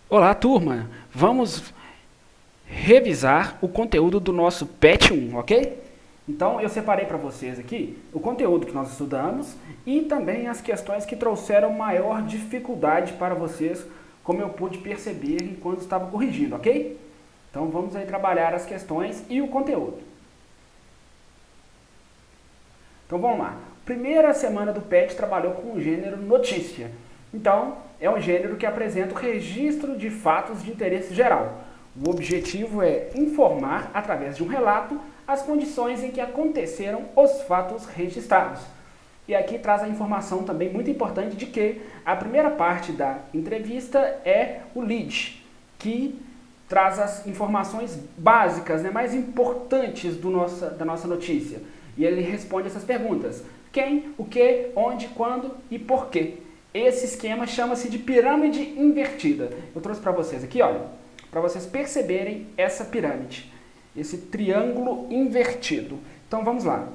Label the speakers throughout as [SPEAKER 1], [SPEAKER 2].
[SPEAKER 1] Olá, turma! Vamos revisar o conteúdo do nosso PET 1, ok? Então, eu separei para vocês aqui o conteúdo que nós estudamos e também as questões que trouxeram maior dificuldade para vocês, como eu pude perceber enquanto estava corrigindo, ok? Então, vamos aí trabalhar as questões e o conteúdo. Então, vamos lá. Primeira semana do PET trabalhou com o gênero notícia. Então, é um gênero que apresenta o registro de fatos de interesse geral. O objetivo é informar, através de um relato, as condições em que aconteceram os fatos registrados. E aqui traz a informação também muito importante de que a primeira parte da entrevista é o lead, que traz as informações básicas, mais importantes da nossa notícia. E ele responde essas perguntas: quem, o que, onde, quando e por quê. Esse esquema chama-se de pirâmide invertida. Eu trouxe para vocês aqui, olha, para vocês perceberem essa pirâmide, esse triângulo invertido. Então vamos lá.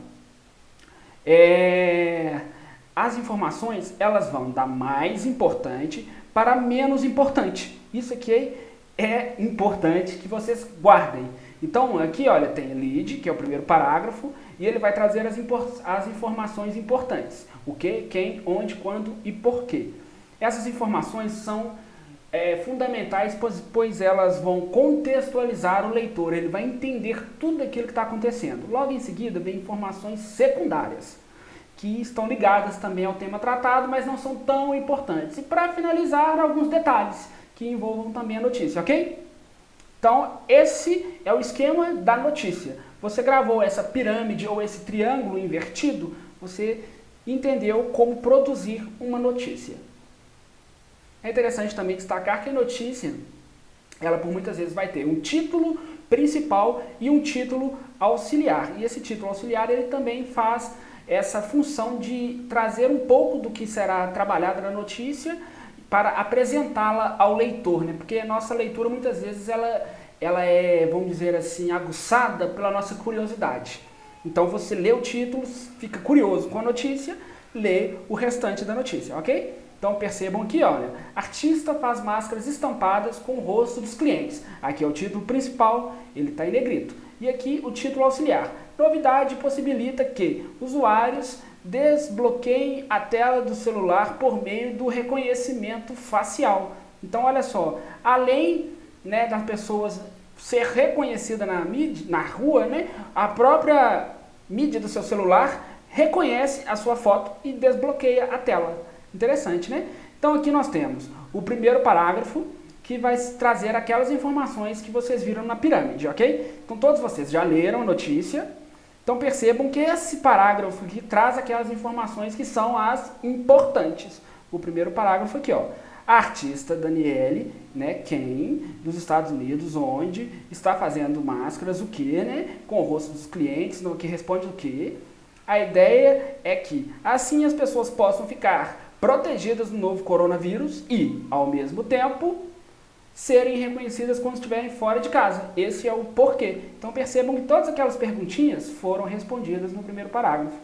[SPEAKER 1] As informações, elas vão da mais importante para menos importante. Isso aqui é importante que vocês guardem. Então aqui, olha, tem lead, que é o primeiro parágrafo, e ele vai trazer as informações importantes. O que, quem, onde, quando e por quê. Essas informações são fundamentais, pois elas vão contextualizar o leitor. Ele vai entender tudo aquilo que está acontecendo. Logo em seguida, vem informações secundárias, que estão ligadas também ao tema tratado, mas não são tão importantes. E para finalizar, alguns detalhes que envolvam também a notícia, ok? Então, esse é o esquema da notícia. Você gravou essa pirâmide ou esse triângulo invertido, você entendeu como produzir uma notícia. É interessante também destacar que a notícia, ela por muitas vezes vai ter um título principal e um título auxiliar. E esse título auxiliar, ele também faz essa função de trazer um pouco do que será trabalhado na notícia para apresentá-la ao leitor, Porque a nossa leitura muitas vezes ela é, vamos dizer assim, aguçada pela nossa curiosidade. Então você lê o título, fica curioso com a notícia, lê o restante da notícia, ok? Então percebam aqui, olha, artista faz máscaras estampadas com o rosto dos clientes. Aqui é o título principal, ele está em negrito. E aqui o título auxiliar. Novidade possibilita que usuários desbloqueiem a tela do celular por meio do reconhecimento facial. Então olha só, além das pessoas ser reconhecida na rua, a própria mídia do seu celular reconhece a sua foto e desbloqueia a tela. Interessante, Então aqui nós temos o primeiro parágrafo, que vai trazer aquelas informações que vocês viram na pirâmide, ok? Então todos vocês já leram a notícia, então percebam que esse parágrafo aqui traz aquelas informações que são as importantes. O primeiro parágrafo aqui, ó. A artista Daniele, quem, dos Estados Unidos, onde, está fazendo máscaras, o que, com o rosto dos clientes, no que responde o que. A ideia é que assim as pessoas possam ficar protegidas do novo coronavírus e, ao mesmo tempo, serem reconhecidas quando estiverem fora de casa. Esse é o porquê. Então percebam que todas aquelas perguntinhas foram respondidas no primeiro parágrafo.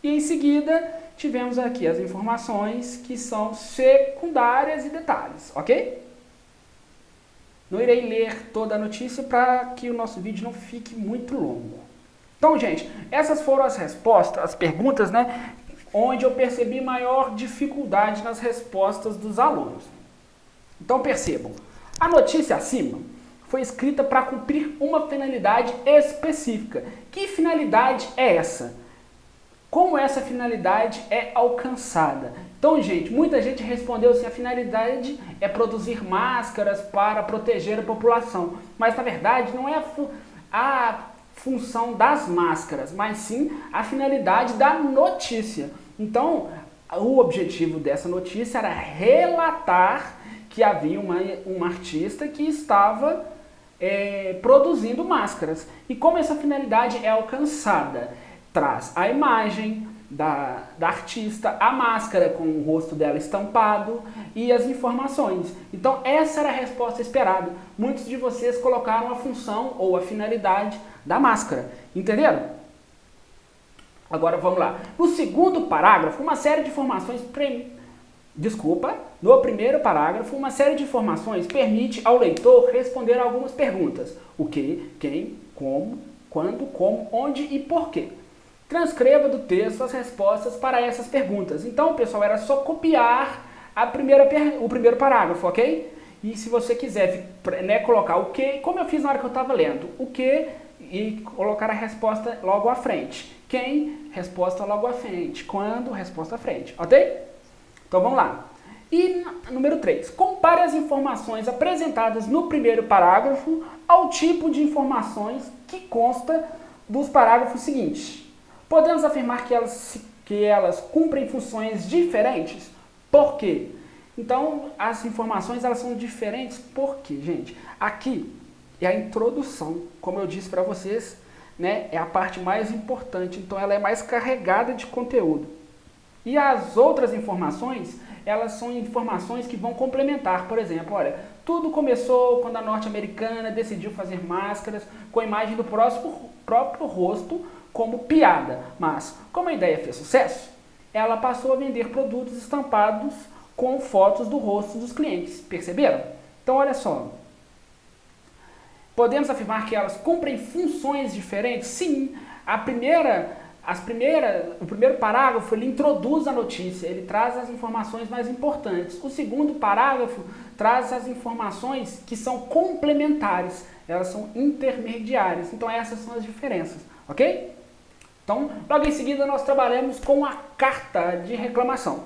[SPEAKER 1] E em seguida, tivemos aqui as informações que são secundárias e detalhes, ok? Não irei ler toda a notícia para que o nosso vídeo não fique muito longo. Então, gente, essas foram as respostas, as perguntas, onde eu percebi maior dificuldade nas respostas dos alunos. Então percebam, a notícia acima foi escrita para cumprir uma finalidade específica. Que finalidade é essa? Como essa finalidade é alcançada? Então, gente, muita gente respondeu assim, a finalidade é produzir máscaras para proteger a população. Mas, na verdade, não é a função das máscaras, mas sim a finalidade da notícia. Então, o objetivo dessa notícia era relatar que havia uma artista que estava produzindo máscaras. E como essa finalidade é alcançada? Traz a imagem da artista, a máscara com o rosto dela estampado e as informações. Então essa era a resposta esperada. Muitos de vocês colocaram a função ou a finalidade da máscara. Entenderam? Agora vamos lá. No segundo parágrafo, uma série de informações no primeiro parágrafo, uma série de informações permite ao leitor responder algumas perguntas. O que, quem, como, quando, como, onde e por quê. Transcreva do texto as respostas para essas perguntas. Então, pessoal, era só copiar o primeiro parágrafo, ok? E se você quiser, né, colocar o que, como eu fiz na hora que eu estava lendo, o que e colocar a resposta logo à frente. Quem, resposta logo à frente. Quando, resposta à frente, ok? Então vamos lá. E número 3, compare as informações apresentadas no primeiro parágrafo ao tipo de informações que consta dos parágrafos seguintes. Podemos afirmar que elas cumprem funções diferentes? Por quê? Então, as informações elas são diferentes por quê, gente? Aqui é a introdução, como eu disse para vocês, né? É a parte mais importante, então ela é mais carregada de conteúdo. E as outras informações, elas são informações que vão complementar. Por exemplo, olha, tudo começou quando a norte-americana decidiu fazer máscaras com a imagem do próprio rosto como piada, mas como a ideia fez sucesso, ela passou a vender produtos estampados com fotos do rosto dos clientes, perceberam? Então olha só, podemos afirmar que elas cumprem funções diferentes? Sim, o primeiro parágrafo ele introduz a notícia, ele traz as informações mais importantes. O segundo parágrafo traz as informações que são complementares, elas são intermediárias, então essas são as diferenças, ok? Então, logo em seguida, nós trabalhamos com a carta de reclamação.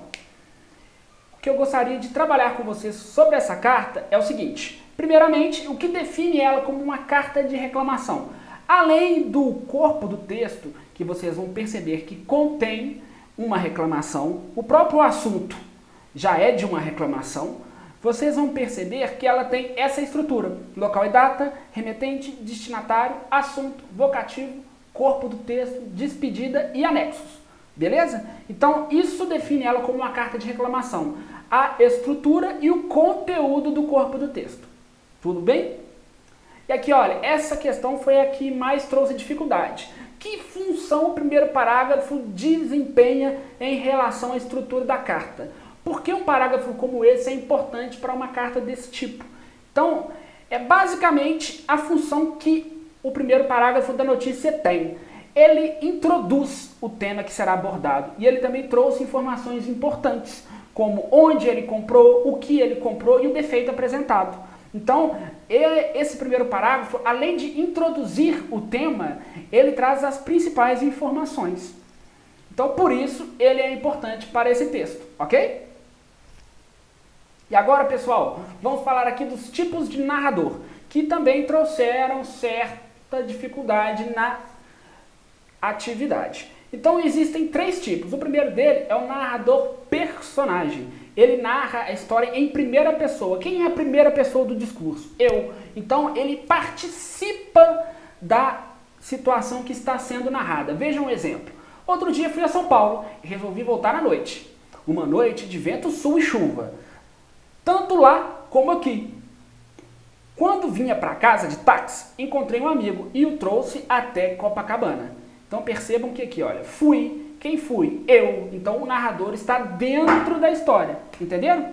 [SPEAKER 1] O que eu gostaria de trabalhar com vocês sobre essa carta é o seguinte. Primeiramente, o que define ela como uma carta de reclamação? Além do corpo do texto, que vocês vão perceber que contém uma reclamação, o próprio assunto já é de uma reclamação, vocês vão perceber que ela tem essa estrutura. Local e data, remetente, destinatário, assunto, vocativo, corpo do texto, despedida e anexos. Beleza? Então, isso define ela como uma carta de reclamação. A estrutura e o conteúdo do corpo do texto. Tudo bem? E aqui, olha, essa questão foi a que mais trouxe dificuldade. Que função o primeiro parágrafo desempenha em relação à estrutura da carta? Por que um parágrafo como esse é importante para uma carta desse tipo? Então, é basicamente a função que o primeiro parágrafo da notícia tem. Ele introduz o tema que será abordado e ele também trouxe informações importantes, como onde ele comprou, o que ele comprou e o defeito apresentado. Então, esse primeiro parágrafo, além de introduzir o tema, ele traz as principais informações. Então, por isso, ele é importante para esse texto, ok? E agora, pessoal, vamos falar aqui dos tipos de narrador, que também trouxeram certa dificuldade na atividade. Então existem 3 tipos. O primeiro dele é o narrador personagem. Ele narra a história em primeira pessoa. Quem é a primeira pessoa do discurso? Eu. Então ele participa da situação que está sendo narrada. Veja um exemplo. Outro dia fui a São Paulo e resolvi voltar à noite. Uma noite de vento sul e chuva. Tanto lá como aqui. Quando vinha para casa de táxi, encontrei um amigo e o trouxe até Copacabana. Então percebam que aqui, olha, fui, quem fui? Eu. Então o narrador está dentro da história, entenderam?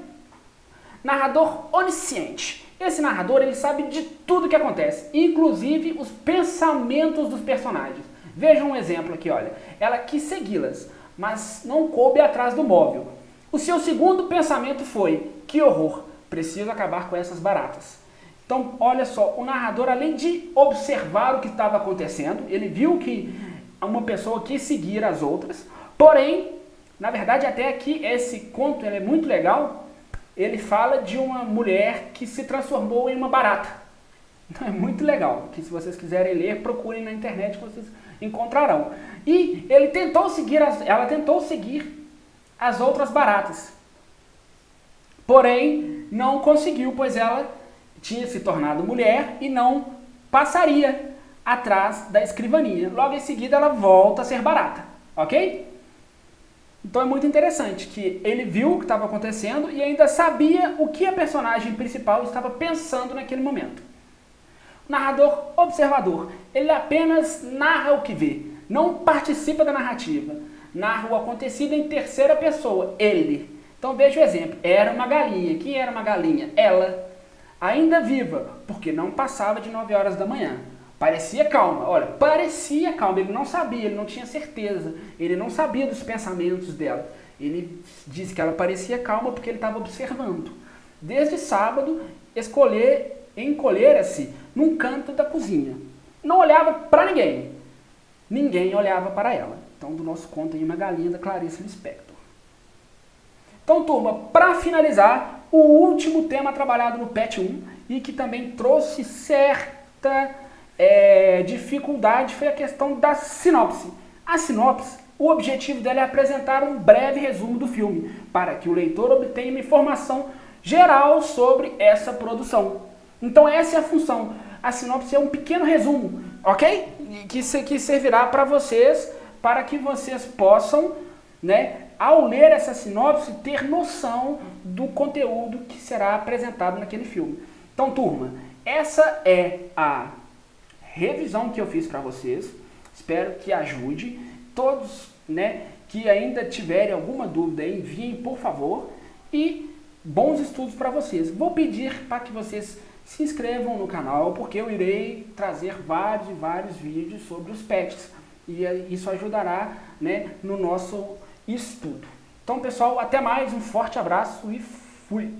[SPEAKER 1] Narrador onisciente. Esse narrador, ele sabe de tudo que acontece, inclusive os pensamentos dos personagens. Vejam um exemplo aqui, olha. Ela quis segui-las, mas não coube atrás do móvel. O seu segundo pensamento foi, que horror, preciso acabar com essas baratas. Então, olha só, o narrador, além de observar o que estava acontecendo, ele viu que uma pessoa quis seguir as outras, porém, na verdade, até aqui, esse conto ele é muito legal, ele fala de uma mulher que se transformou em uma barata. Então, é muito legal, que se vocês quiserem ler, procurem na internet que vocês encontrarão. E ela tentou seguir as outras baratas, porém, não conseguiu, pois ela tinha se tornado mulher e não passaria atrás da escrivaninha. Logo em seguida ela volta a ser barata, ok? Então é muito interessante que ele viu o que estava acontecendo e ainda sabia o que a personagem principal estava pensando naquele momento. O narrador observador, ele apenas narra o que vê, não participa da narrativa. Narra o acontecido em terceira pessoa, ele. Então veja o exemplo. Era uma galinha. Quem era uma galinha? Ela. Ainda viva, porque não passava de 9 horas da manhã. Parecia calma. Olha, parecia calma. Ele não sabia, ele não tinha certeza. Ele não sabia dos pensamentos dela. Ele disse que ela parecia calma porque ele estava observando. Desde sábado, encolhera-se num canto da cozinha. Não olhava para ninguém. Ninguém olhava para ela. Então, do nosso conto aí, Uma Galinha, da Clarice Lispector. Então, turma, para finalizar, o último tema trabalhado no PET 1 e que também trouxe certa dificuldade foi a questão da sinopse. A sinopse, o objetivo dela é apresentar um breve resumo do filme, para que o leitor obtenha uma informação geral sobre essa produção. Então essa é a função. A sinopse é um pequeno resumo, ok? Que servirá para vocês, para que vocês possam, né, ao ler essa sinopse, ter noção do conteúdo que será apresentado naquele filme. Então, turma, essa é a revisão que eu fiz para vocês. Espero que ajude. Todos, né, que ainda tiverem alguma dúvida, enviem, por favor. E bons estudos para vocês. Vou pedir para que vocês se inscrevam no canal, porque eu irei trazer vários e vários vídeos sobre os PETs. E isso ajudará, né, no nosso estudo. Então, pessoal, até mais, um forte abraço e fui!